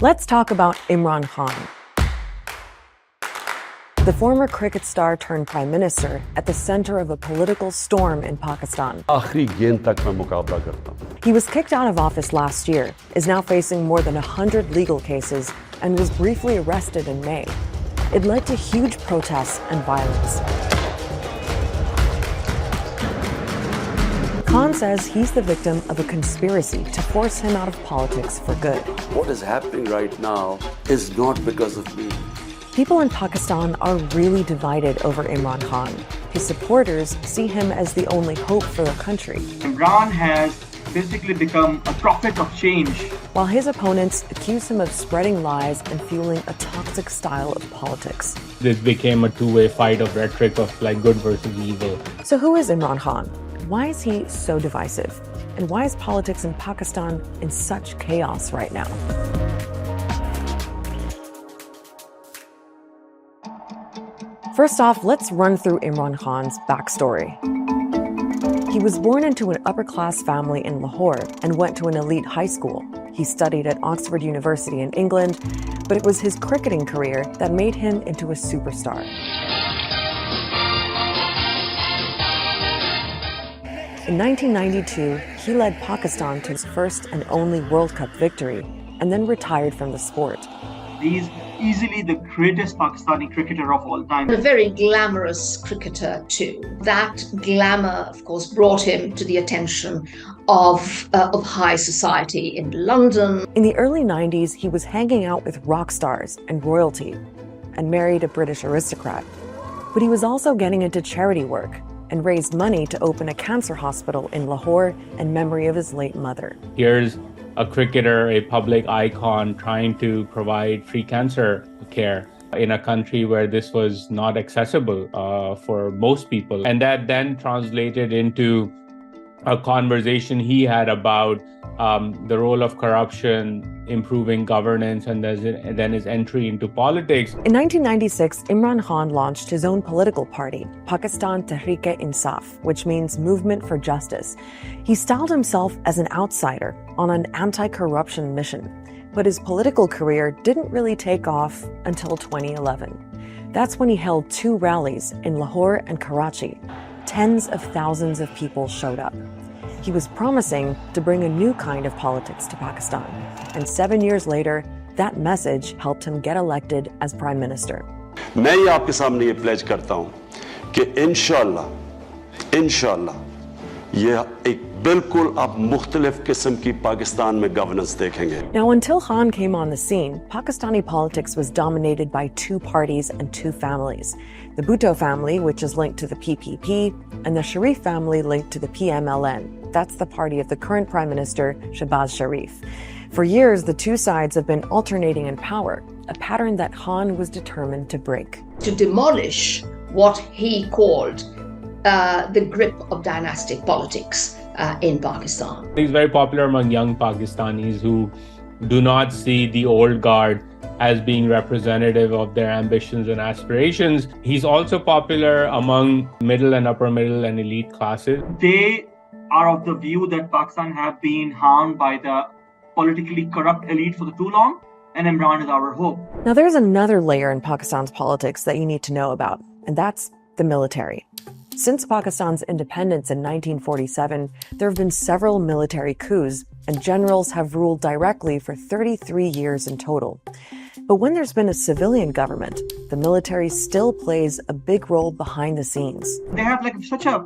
Let's talk about Imran Khan, the former cricket star turned prime minister at the center of a political storm in Pakistan. आखिरी गेंद तक मैं मुकाबला करता हूं. He was kicked out of office last year, is now facing more than 100 legal cases, and was briefly arrested in May. It led to huge protests and violence. Khan says he's the victim of a conspiracy to force him out of politics for good. What is happening right now is not because of me. People in Pakistan are really divided over Imran Khan. His supporters see him as the only hope for the country, Imran has basically become a prophet of change. while his opponents accuse him of spreading lies and fueling a toxic style of politics. This became a two-way fight of rhetoric of like good versus evil. So who is Imran Khan? Why is he so divisive? And why is politics in Pakistan in such chaos right now? First off, let's run through Imran Khan's backstory. He was born into an upper-class family in Lahore and went to an elite high school. He studied at Oxford University in England, but it was his cricketing career that made him into a superstar. In 1992, he led Pakistan to its first and only World Cup victory, and then retired from the sport. He's easily the greatest Pakistani cricketer of all time. A very glamorous cricketer too. That glamour, of course, brought him to the attention of high society in London. In the early 90s, he was hanging out with rock stars and royalty, and married a British aristocrat. But he was also getting into charity work, and raised money to open a cancer hospital in Lahore in memory of his late mother. Here's a cricketer, a public icon, trying to provide free cancer care in a country where this was not accessible for most people. And that then translated into a conversation he had about the role of corruption, improving governance, and then his entry into politics. In 1996, Imran Khan launched his own political party, Pakistan Tehreek-e-Insaf, which means Movement for Justice. He styled himself as an outsider on an anti-corruption mission, but his political career didn't really take off until 2011. That's when he held 2 rallies in Lahore and Karachi. Tens of thousands of people showed up. He was promising to bring a new kind of politics to Pakistan. And 7 years later, that message helped him get elected as prime minister. मैं ये आपके सामने ये pledge करता हूं कि इंशाल्लाह ये एक बिल्कुल आप मुख्तलिफ किस्म की पाकिस्तान में गवर्नेंस देखेंगे. Now, until Khan came on the scene, Pakistani politics was dominated by 2 parties and 2 families. The Bhutto family, which is linked to the PPP, and the Sharif family linked to the PMLN. That's the party of the current Prime Minister, Shehbaz Sharif. For years, the 2 sides have been alternating in power, a pattern that Khan was determined to break. To demolish what he called the grip of dynastic politics in Pakistan. He's very popular among young Pakistanis who do not see the old guard as being representative of their ambitions and aspirations. He's also popular among middle and upper middle and elite classes. They are of the view that Pakistan have been harmed by the politically corrupt elite for too long, and Imran is our hope. Now, there's another layer in Pakistan's politics that you need to know about, and that's the military. Since Pakistan's independence in 1947, there have been several military coups, and generals have ruled directly for 33 years in total. But when there's been a civilian government, the military still plays a big role behind the scenes. They have like such a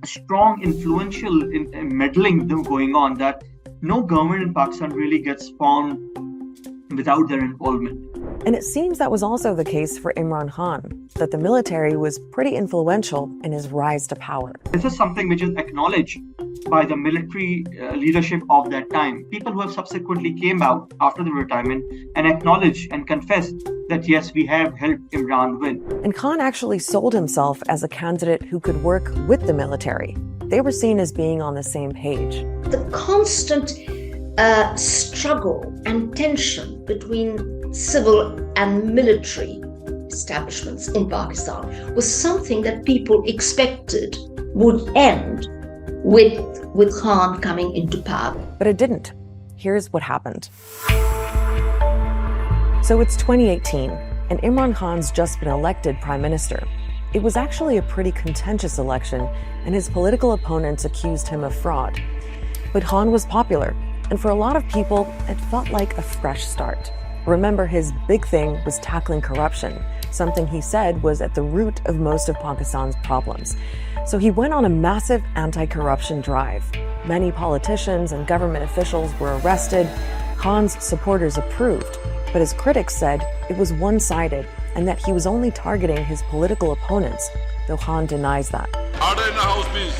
strong, influential meddling going on that no government in Pakistan really gets formed without their involvement. And it seems that was also the case for Imran Khan, that the military was pretty influential in his rise to power. This is something which is acknowledged by the military leadership of that time. People who have subsequently came out after the retirement and acknowledged and confessed that yes, we have helped Imran win. And Khan actually sold himself as a candidate who could work with the military. They were seen as being on the same page. The constant struggle and tension between civil and military establishments in Pakistan was something that people expected would end with Khan coming into power. But it didn't. Here's what happened. So it's 2018, and Imran Khan's just been elected prime minister. It was actually a pretty contentious election, and his political opponents accused him of fraud. But Khan was popular, and for a lot of people, it felt like a fresh start. Remember, his big thing was tackling corruption, something he said was at the root of most of Pakistan's problems. So he went on a massive anti-corruption drive. Many politicians and government officials were arrested. Khan's supporters approved, but his critics said it was one-sided and that he was only targeting his political opponents, though Khan denies that. Order in the house, please.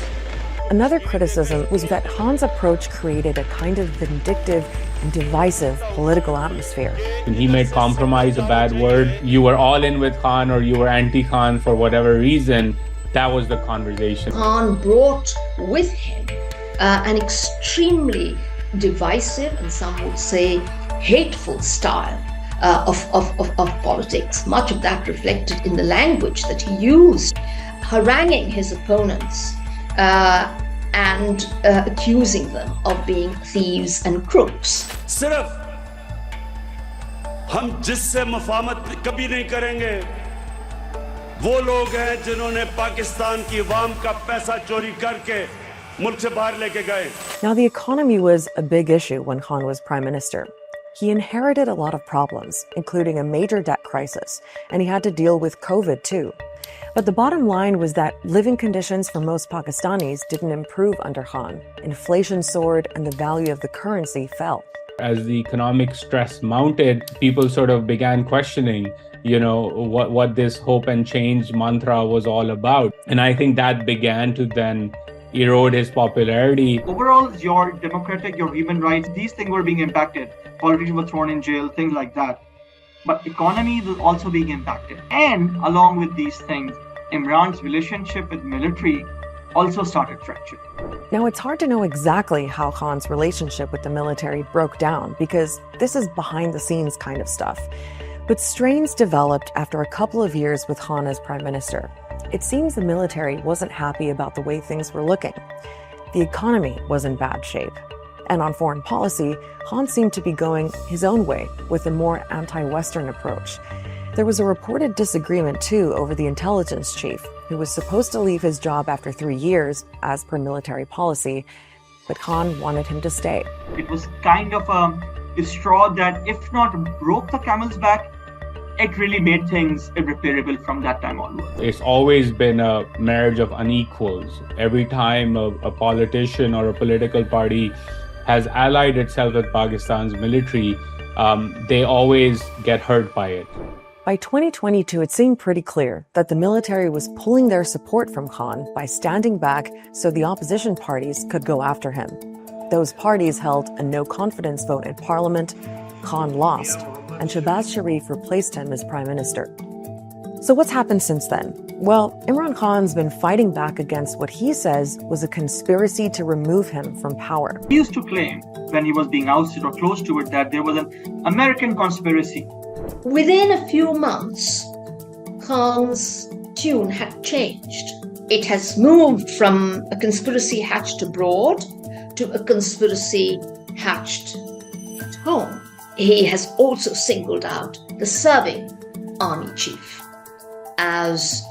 Another criticism was that Khan's approach created a kind of vindictive and divisive political atmosphere. When he made compromise a bad word, you were all in with Khan or you were anti-Khan for whatever reason, that was the conversation. Khan brought with him an extremely divisive and some would say hateful style of politics. Much of that reflected in the language that he used, haranguing his opponents and accusing them of being thieves and crooks. सिर्फ हम जिससे मुफाहमत कभी नहीं करेंगे वो लोग हैं जिन्होंने पाकिस्तान की अवाम का पैसा चोरी करके मुल्क से बाहर लेके गए. Now, the economy was a big issue when Khan was prime minister. He inherited a lot of problems, including a major debt crisis, and he had to deal with COVID too. But the bottom line was that living conditions for most Pakistanis didn't improve under Khan. Inflation soared and the value of the currency fell. As the economic stress mounted, people sort of began questioning, what this hope and change mantra was all about. And I think that began to then erode his popularity. Overall, your democratic, your human rights, these things were being impacted. Politicians were thrown in jail, things like that. But economy was also being impacted. And along with these things, Imran's relationship with military also started fracturing. Now, it's hard to know exactly how Khan's relationship with the military broke down because this is behind the scenes kind of stuff. But strains developed after a couple of years with Khan as prime minister. It seems the military wasn't happy about the way things were looking. The economy was in bad shape. And on foreign policy, Khan seemed to be going his own way with a more anti-Western approach. There was a reported disagreement, too, over the intelligence chief, who was supposed to leave his job after 3 years, as per military policy, but Khan wanted him to stay. It was kind of a straw that, if not broke the camel's back, it really made things irreparable from that time onward. It's always been a marriage of unequals. Every time a politician or a political party has allied itself with Pakistan's military, they always get hurt by it. By 2022, it seemed pretty clear that the military was pulling their support from Khan by standing back so the opposition parties could go after him. Those parties held a no-confidence vote in parliament, Khan lost, and Shehbaz Sharif replaced him as prime minister. So what's happened since then? Well, Imran Khan's been fighting back against what he says was a conspiracy to remove him from power. He used to claim, when he was being ousted or close to it, that there was an American conspiracy. Within a few months, Khan's tune had changed. It has moved from a conspiracy hatched abroad to a conspiracy hatched at home. He has also singled out the serving army chief as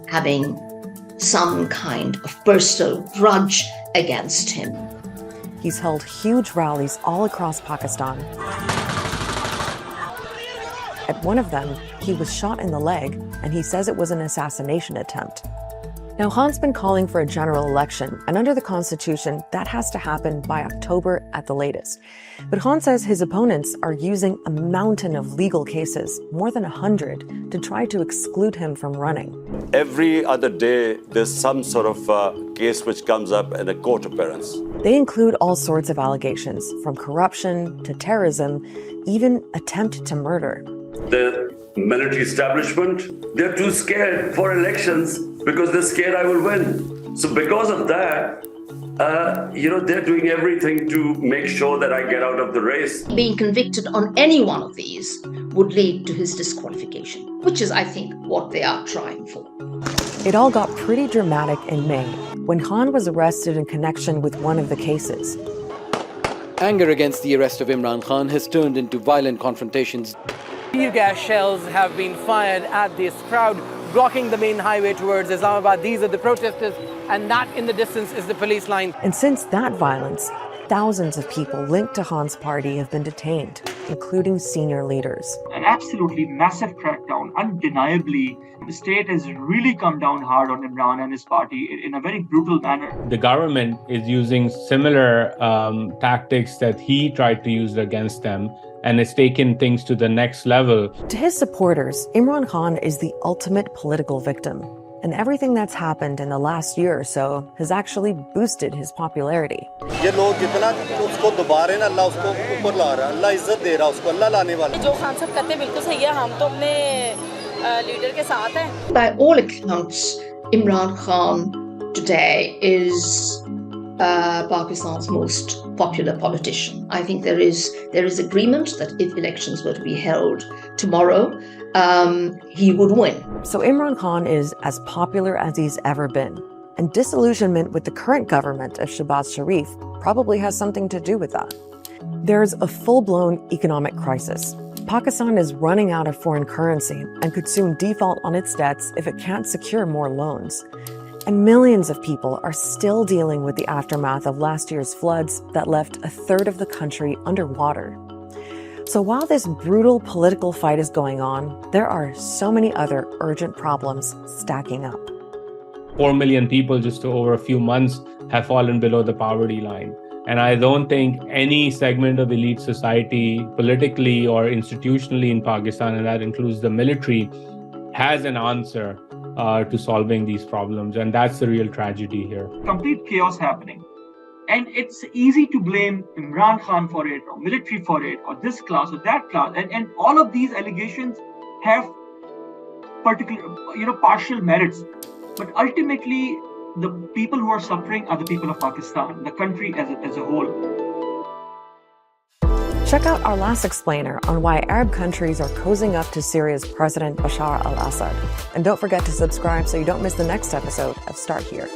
having some kind of personal grudge against him. He's held huge rallies all across Pakistan. At one of them, he was shot in the leg, and he says it was an assassination attempt. Now, Khan's been calling for a general election, and under the constitution, that has to happen by October at the latest. But Khan says his opponents are using a mountain of legal cases, more than 100, to try to exclude him from running. Every other day, there's some sort of case which comes up in a court appearance. They include all sorts of allegations, from corruption to terrorism, even attempt to murder. The military establishment, they're too scared for elections because they're scared I will win. So because of that, they're doing everything to make sure that I get out of the race. Being convicted on any one of these would lead to his disqualification, which is, I think, what they are trying for. It all got pretty dramatic in May, when Khan was arrested in connection with one of the cases. Anger against the arrest of Imran Khan has turned into violent confrontations. Tear gas shells have been fired at this crowd, blocking the main highway towards Islamabad. These are the protesters, and that in the distance is the police line. And since that violence, thousands of people linked to Khan's party have been detained, including senior leaders. An absolutely massive crackdown. Undeniably, the state has really come down hard on Imran and his party in a very brutal manner. The government is using similar tactics that he tried to use against them, and it's taken things to the next level. To his supporters, Imran Khan is the ultimate political victim. And everything that's happened in the last year or so has actually boosted his popularity. ये लोग जितना उसको दोबारा ना अल्लाह उसको ऊपर ला रहा है, अल्लाह इज्जत दे रहा है उसको, अल्लाह लाने वाला है. जो खान साहब कहते हैं बिल्कुल सही है, हम तो अपने लीडर के साथ हैं. By all accounts, Imran Khan today is Pakistan's most popular politician. I think there is agreement that if elections were to be held tomorrow, he would win. So Imran Khan is as popular as he's ever been. And disillusionment with the current government of Shehbaz Sharif probably has something to do with that. There's a full-blown economic crisis. Pakistan is running out of foreign currency and could soon default on its debts if it can't secure more loans. And millions of people are still dealing with the aftermath of last year's floods that left a third of the country underwater. So while this brutal political fight is going on, there are so many other urgent problems stacking up. 4 million people just over a few months have fallen below the poverty line. And I don't think any segment of elite society, politically or institutionally in Pakistan, and that includes the military, has an answer to solving these problems. And that's the real tragedy here. Complete chaos happening. And it's easy to blame Imran Khan for it, or military for it, or this class or that class. And all of these allegations have partial merits. But ultimately, the people who are suffering are the people of Pakistan, the country as a whole. Check out our last explainer on why Arab countries are cozying up to Syria's President Bashar al-Assad. And don't forget to subscribe so you don't miss the next episode of Start Here.